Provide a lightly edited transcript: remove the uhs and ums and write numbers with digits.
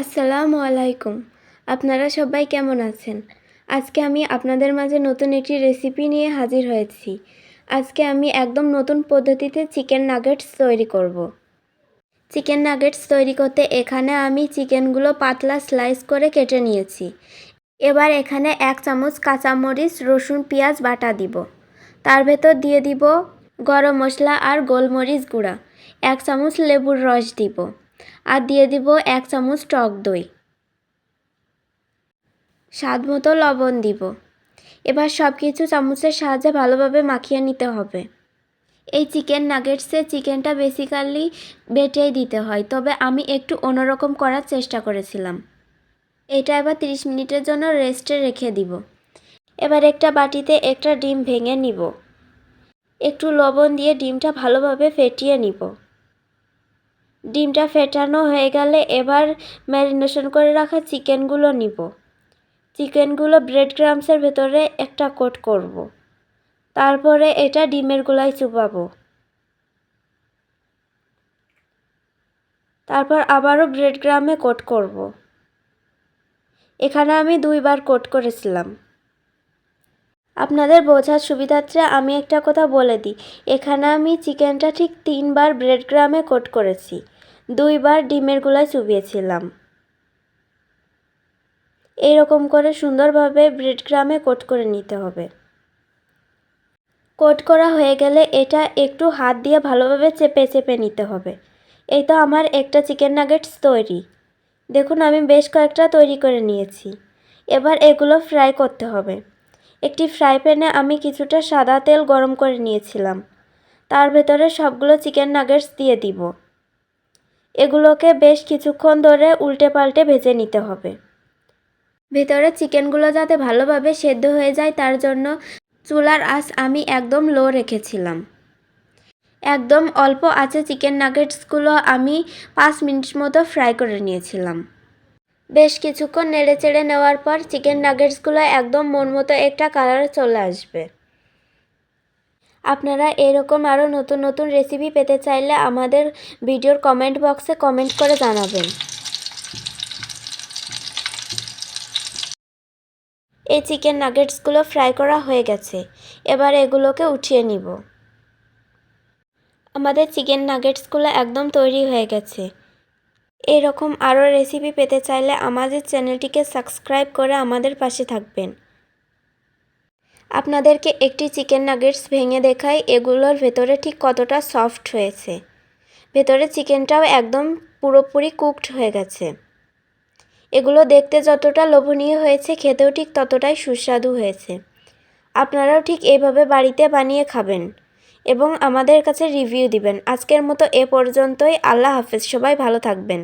আসসালামু আলাইকুম। আপনারা সবাই কেমন আছেন? আজকে আমি আপনাদের মাঝে নতুন একটি রেসিপি নিয়ে হাজির হয়েছি। আজকে আমি একদম নতুন পদ্ধতিতে চিকেন নাগেটস তৈরি করব। চিকেন নাগেটস তৈরি করতে এখানে আমি চিকেনগুলো পাতলা স্লাইস করে কেটে নিয়েছি। এবার এখানে 1 চামচ কাঁচামরিচ, রসুন, পেঁয়াজ বাটা দিব। তার ভেতর দিয়ে দিব গরম মশলা আর গোলমরিচ গুঁড়া। 1 চামচ লেবুর রস দিব। আর দিয়ে দিব 1 চামচ টক দই। স্বাদ মতো লবণ দিব। এবার সব কিছু চামচের সাহায্যে ভালোভাবে মাখিয়ে নিতে হবে। এই চিকেন নাগেটসে চিকেনটা বেসিক্যালি বেটেই দিতে হয়, তবে আমি একটু অন্যরকম করার চেষ্টা করেছিলাম। এটা এবার 30 মিনিটের জন্য রেস্টে রেখে দিব। এবার একটা বাটিতে একটা ডিম ভেঙে নিব। একটু লবণ দিয়ে ডিমটা ভালোভাবে ফেটিয়ে নিব। ডিমটা ফেটানো হয়ে গেলে এবার ম্যারিনেশন করে রাখা চিকেনগুলো নিব। চিকেনগুলো ব্রেড ক্রাম্বসের ভেতরে একটা কোট করব। তারপরে এটা ডিমের গোলায় চুবাবো। তারপর আবারও ব্রেড ক্রাম্বে কোট করব। এখানে আমি 2 বার কোট করেছিলাম। আপনাদের বোঝার সুবিধার্থে আমি একটা কথা বলে দিই, এখানে আমি চিকেনটা ঠিক 3 বার ব্রেড ক্রাম্বে কোট করেছি, 2 বার ডিমের গোলায় চুবিয়েছিলাম। এইরকম করে সুন্দরভাবে ব্রেড ক্রাম্বে কোট করে নিতে হবে। কোট করা হয়ে গেলে এটা একটু হাত দিয়ে ভালোভাবে চেপে চেপে নিতে হবে। এই তো আমার একটা চিকেন নাগেটস তৈরি। দেখুন আমি বেশ কয়েকটা তৈরি করে নিয়েছি। এবার এগুলো ফ্রাই করতে হবে। একটি ফ্রাই প্যানে আমি কিছুটা সাদা তেল গরম করে নিয়েছিলাম। তার ভেতরে সবগুলো চিকেন নাগেটস দিয়ে দিব। এগুলোকে বেশ কিছুক্ষণ ধরে উল্টে পাল্টে ভেজে নিতে হবে। ভেতরে চিকেনগুলো যাতে ভালোভাবে সেদ্ধ হয়ে যায় তার জন্য চুলার আঁচ আমি একদম লো রেখেছিলাম। একদম অল্প আঁচে চিকেন নাগেটসগুলো আমি 5 মিনিট মতো ফ্রাই করে নিয়েছিলাম। বেশ কিছুক্ষণ নেড়েচেড়ে নেওয়ার পর চিকেন নাগেটসগুলো একদম মন মতো একটা কালার চলে আসবে। আপনারা এরকম আরও নতুন নতুন রেসিপি পেতে চাইলে আমাদের ভিডিওর কমেন্ট বক্সে কমেন্ট করে জানাবেন। এই চিকেন নাগেটসগুলো ফ্রাই করা হয়ে গেছে। এবার এগুলোকে উঠিয়ে নিব। আমাদের চিকেন নাগেটসগুলো একদম তৈরি হয়ে গেছে। এরকম আরও রেসিপি পেতে চাইলে আমাদের চ্যানেলটিকে সাবস্ক্রাইব করে আমাদের পাশে থাকবেন। আপনাদেরকে একটি চিকেন নাগেটস ভেঙে দেখাই এগুলোর ভেতরে ঠিক কতটা সফট হয়েছে। ভেতরে চিকেনটাও একদম পুরোপুরি কুকড হয়ে গেছে। এগুলো দেখতে যতটা লোভনীয় হয়েছে খেতেও ঠিক ততটাই সুস্বাদু হয়েছে। আপনারাও ঠিক এইভাবে বাড়িতে বানিয়ে খাবেন এবং আমাদের কাছে রিভিউ দিবেন। আজকের মতো এ পর্যন্তই। আল্লাহ হাফেজ। সবাই ভালো থাকবেন।